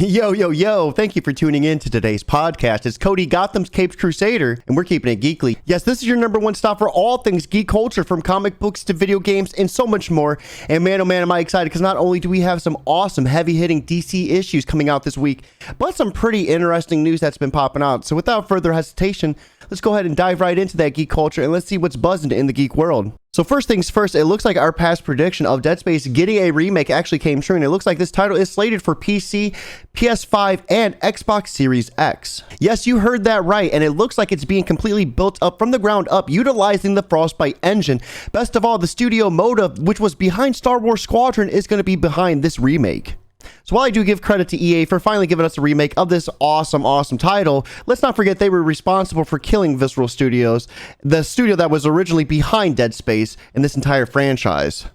Yo, yo, yo, thank you for tuning in to today's podcast. It's Cody, Gotham's Capes Crusader, and we're keeping it geekly. Yes, this is your number one stop for all things geek culture, from comic books to video games and so much more. And man, oh man, am I excited, because not only do we have some awesome heavy-hitting DC issues coming out this week, but some pretty interesting news that's been popping out. So without further hesitation, let's go ahead and dive right into that geek culture, and let's see what's buzzing in the geek world. So first things first, it looks like our past prediction of Dead Space getting a remake actually came true, and it looks like this title is slated for PC, PS5, and Xbox Series X. Yes, you heard that right, and it looks like it's being completely built up from the ground up, utilizing the Frostbite engine. Best of all, the studio motive, which was behind Star Wars Squadron, is going to be behind this remake. So while I do give credit to EA for finally giving us a remake of this awesome title, let's not forget they were responsible for killing Visceral Studios, the studio that was originally behind Dead Space and this entire franchise.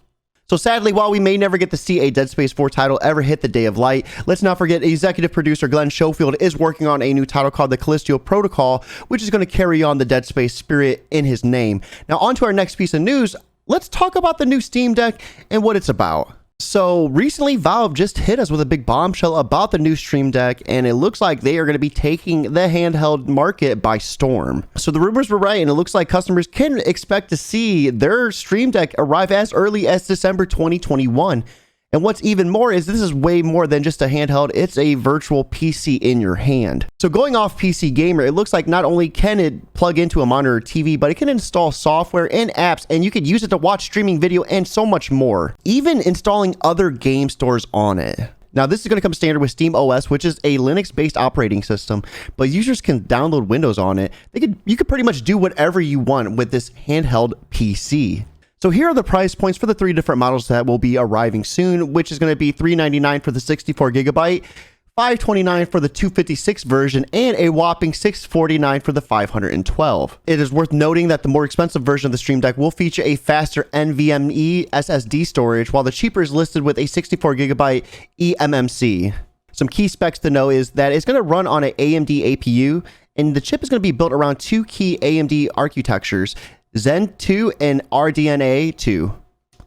So sadly, while we may never get to see a Dead Space 4 title ever hit the day of light, let's not forget executive producer Glenn Schofield is working on a new title called the Callisto Protocol, which is going to carry on the Dead Space spirit in his name. Now on to our next piece of news. Let's talk about the new Steam Deck and what it's about. So recently, Valve just hit us with a big bombshell about the new Steam Deck, and it looks like they are going to be taking the handheld market by storm. So the rumors were right, and it looks like customers can expect to see their Steam Deck arrive as early as December 2021. And what's even more is this is way more than just a handheld, it's a virtual PC in your hand. So going off PC Gamer, it looks like not only can it plug into a monitor or TV, but it can install software and apps, and you could use it to watch streaming video and so much more. Even installing other game stores on it. Now, this is going to come standard with Steam OS, which is a Linux-based operating system, but users can download Windows on it. You could pretty much do whatever you want with this handheld PC. So here are the price points for the three different models that will be arriving soon, which is going to be $399 for the 64GB, $529 for the 256 version, and a whopping $649 for the 512. It is worth noting that the more expensive version of the Steam Deck will feature a faster NVMe SSD storage, while the cheaper is listed with a 64GB eMMC. Some key specs to know is that it's going to run on an AMD APU, and the chip is going to be built around two key AMD architectures, Zen 2 and RDNA 2.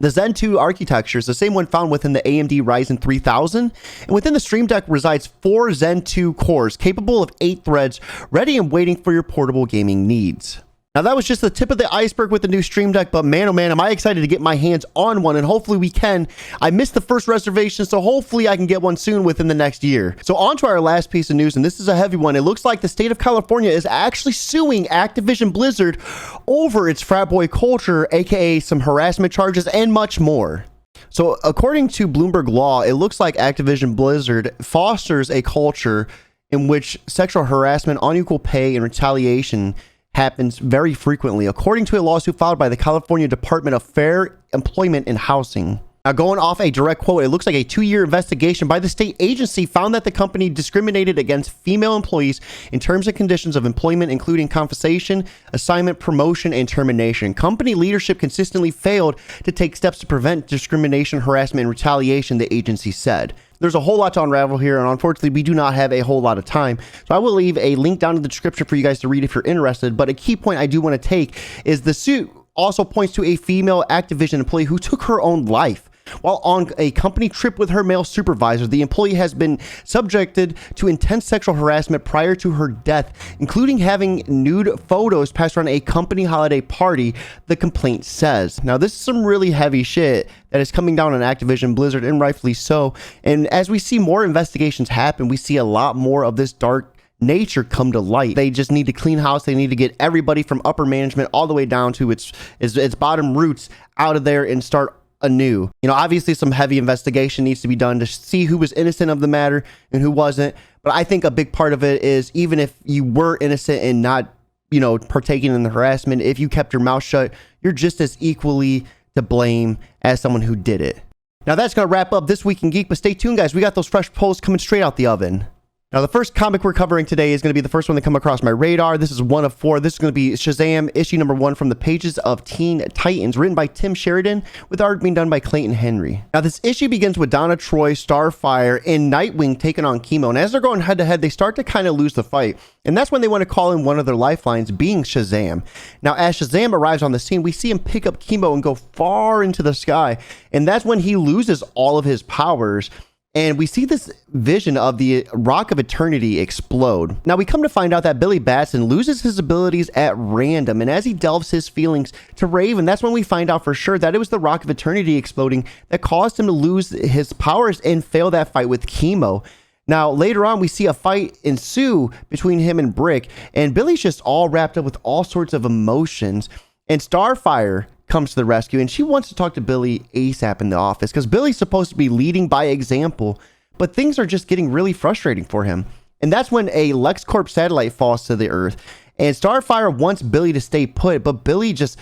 The Zen 2 architecture is the same one found within the AMD Ryzen 3000, and within the Steam Deck resides 4 Zen 2 cores capable of 8 threads, ready and waiting for your portable gaming needs. Now that was just the tip of the iceberg with the new Steam Deck, but man, oh man, am I excited to get my hands on one, and hopefully we can. I missed the first reservation, so hopefully I can get one soon within the next year. So on to our last piece of news, and this is a heavy one. It looks like the state of California is actually suing Activision Blizzard over its frat boy culture, aka some harassment charges and much more. So according to Bloomberg Law, it looks like Activision Blizzard fosters a culture in which sexual harassment, unequal pay, and retaliation happens very frequently, according to a lawsuit filed by the California Department of Fair Employment and Housing. Now, going off a direct quote, it looks like a 2-year investigation by the state agency found that the company discriminated against female employees in terms and conditions of employment, including compensation, assignment, promotion, and termination. Company leadership consistently failed to take steps to prevent discrimination, harassment, and retaliation, the agency said. There's a whole lot to unravel here, and unfortunately, we do not have a whole lot of time. So I will leave a link down in the description for you guys to read if you're interested. But a key point I do want to take is the suit also points to a female Activision employee who took her own life. While on a company trip with her male supervisor, the employee has been subjected to intense sexual harassment prior to her death, including having nude photos passed around a company holiday party, the complaint says. Now, this is some really heavy shit that is coming down on Activision Blizzard, and rightfully so. And as we see more investigations happen, we see a lot more of this dark nature come to light. They just need to clean house. They need to get everybody from upper management all the way down to its bottom roots out of there and start anew. You know, obviously some heavy investigation needs to be done to see who was innocent of the matter and who wasn't. But I think a big part of it is, even if you were innocent and not, you know, partaking in the harassment, if you kept your mouth shut, you're just as equally to blame as someone who did it. Now that's going to wrap up This Week in Geek, but stay tuned, guys. We got those fresh polls coming straight out the oven. Now, the first comic we're covering today is going to be the first one that come across my radar. This is one of 4. This is going to be Shazam, issue number 1 from the pages of Teen Titans, written by Tim Sheridan, with art being done by Clayton Henry. Now, this issue begins with Donna Troy, Starfire, and Nightwing taking on Chemo. And as they're going head to head, they start to kind of lose the fight. And that's when they want to call in one of their lifelines, being Shazam. Now, as Shazam arrives on the scene, we see him pick up Chemo and go far into the sky. And that's when he loses all of his powers. and we see this vision of the Rock of Eternity explode. Now we come to find out that Billy Batson loses his abilities at random, and as he delves his feelings to Raven, that's when we find out for sure that it was the Rock of Eternity exploding that caused him to lose his powers and fail that fight with Chemo. Now, later on, we see a fight ensue between him and Brick, and Billy's just all wrapped up with all sorts of emotions, and Starfire comes to the rescue, and she wants to talk to Billy ASAP in the office because Billy's supposed to be leading by example, but things are just getting really frustrating for him. And that's when a LexCorp satellite falls to the Earth, and Starfire wants Billy to stay put, but Billy just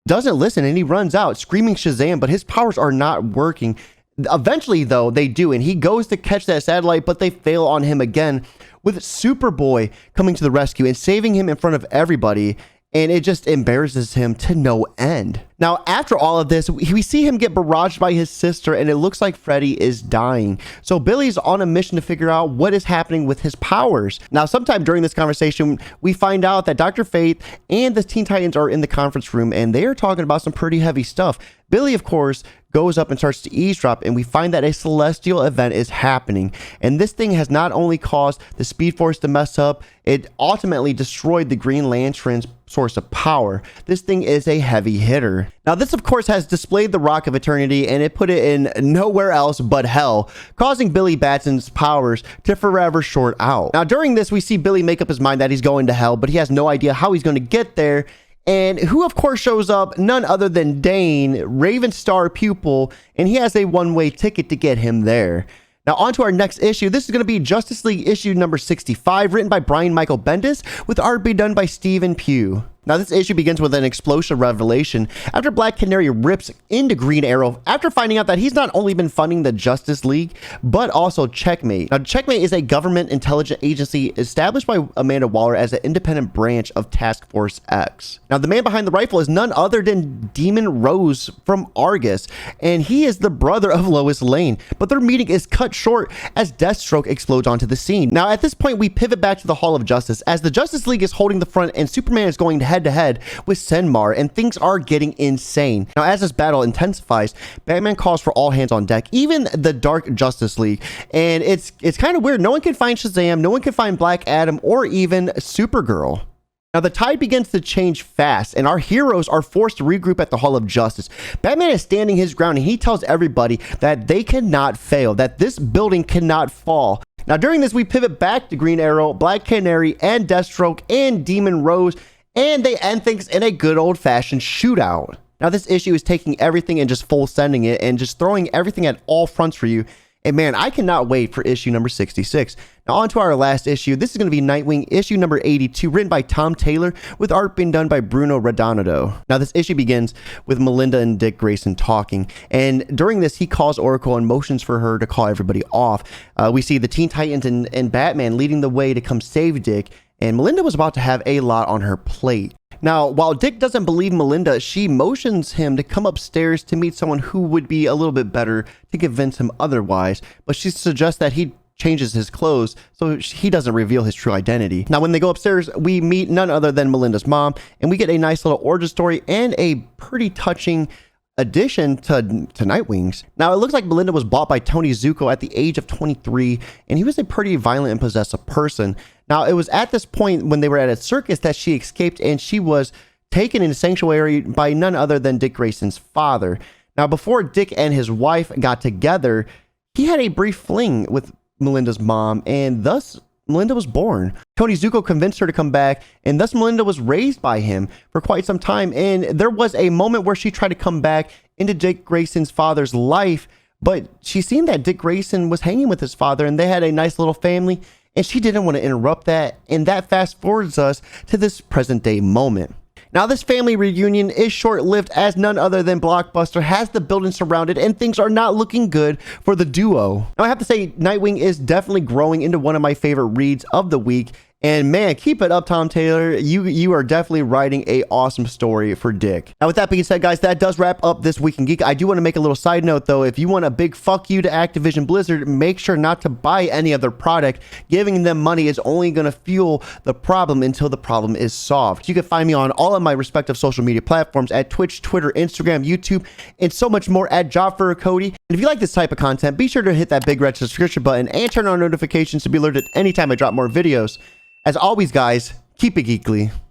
doesn't listen, and he runs out screaming Shazam, but his powers are not working. Eventually, though, they do, and he goes to catch that satellite, but they fail on him again, with Superboy coming to the rescue and saving him in front of everybody. And it just embarrasses him to no end. Now, after all of this, we see him get barraged by his sister, and it looks like Freddy is dying. So Billy's on a mission to figure out what is happening with his powers. Now, sometime during this conversation, we find out that Dr. Fate and the Teen Titans are in the conference room, and they are talking about some pretty heavy stuff. Billy, of course, goes up and starts to eavesdrop, and we find that a celestial event is happening. And this thing has not only caused the Speed Force to mess up, it ultimately destroyed the Green Lantern's source of power. This thing is a heavy hitter. Now, this, of course, has displayed the Rock of Eternity, and it put it in nowhere else but hell, causing Billy Batson's powers to forever short out. Now, during this, we see Billy make up his mind that he's going to hell, but he has no idea how he's going to get there. And who, of course, shows up? None other than Dane, Raven's star pupil, and he has a one-way ticket to get him there. Now, on to our next issue. This is going to be Justice League issue number 65, written by Brian Michael Bendis, with art be done by Stephen Pugh. Now, this issue begins with an explosive revelation after Black Canary rips into Green Arrow after finding out that he's not only been funding the Justice League, but also Checkmate. Now, Checkmate is a government intelligence agency established by Amanda Waller as an independent branch of Task Force X. Now, the man behind the rifle is none other than Demon Rose from Argus, and he is the brother of Lois Lane, but their meeting is cut short as Deathstroke explodes onto the scene. Now, at this point, we pivot back to the Hall of Justice as the Justice League is holding the front and Superman is going head-to-head with Senmar, and things are getting insane. Now, as this battle intensifies, Batman calls for all hands on deck, even the Dark Justice League, and it's kind of weird. No one can find Shazam, no one can find Black Adam, or even Supergirl. Now, the tide begins to change fast, and our heroes are forced to regroup at the Hall of Justice. Batman is standing his ground, and he tells everybody that they cannot fail, that this building cannot fall. Now, during this, we pivot back to Green Arrow, Black Canary, and Deathstroke, and Demon Rose, and they end things in a good old-fashioned shootout. Now, this issue is taking everything and just full sending it and just throwing everything at all fronts for you. And man, I cannot wait for issue number 66. Now, on to our last issue. This is going to be Nightwing, issue number 82, written by Tom Taylor, with art being done by Bruno Redondo. Now, this issue begins with Melinda and Dick Grayson talking, and during this, he calls Oracle and motions for her to call everybody off. We see the Teen Titans and Batman leading the way to come save Dick, and Melinda was about to have a lot on her plate. Now, while Dick doesn't believe Melinda, she motions him to come upstairs to meet someone who would be a little bit better to convince him otherwise, but she suggests that he changes his clothes so he doesn't reveal his true identity. Now, when they go upstairs, we meet none other than Melinda's mom, and we get a nice little origin story and a pretty touching addition to Nightwings. Now, it looks like Melinda was bought by Tony Zuko at the age of 23, and he was a pretty violent and possessive person. Now, it was at this point when they were at a circus that she escaped, and she was taken into sanctuary by none other than Dick Grayson's father. Now, before Dick and his wife got together, he had a brief fling with Melinda's mom, and thus Melinda was born. Tony Zuko convinced her to come back, and thus Melinda was raised by him for quite some time. And there was a moment where she tried to come back into Dick Grayson's father's life, but she seen that Dick Grayson was hanging with his father, and they had a nice little family, and she didn't want to interrupt that. And that fast forwards us to this present day moment. Now, this family reunion is short-lived as none other than Blockbuster has the building surrounded, and things are not looking good for the duo. Now, I have to say, Nightwing is definitely growing into one of my favorite reads of the week, And man, keep it up, Tom Taylor. You are definitely writing a awesome story for Dick. Now, with that being said, guys, that does wrap up this Week in Geek. I do want to make a little side note, though. If you want a big fuck you to Activision Blizzard, make sure not to buy any of their product. Giving them money is only going to fuel the problem until the problem is solved. You can find me on all of my respective social media platforms at Twitch, Twitter, Instagram, YouTube, and so much more at JobForCody. And if you like this type of content, be sure to hit that big red subscription button and turn on notifications to be alerted anytime I drop more videos. As always, guys, keep it geekly.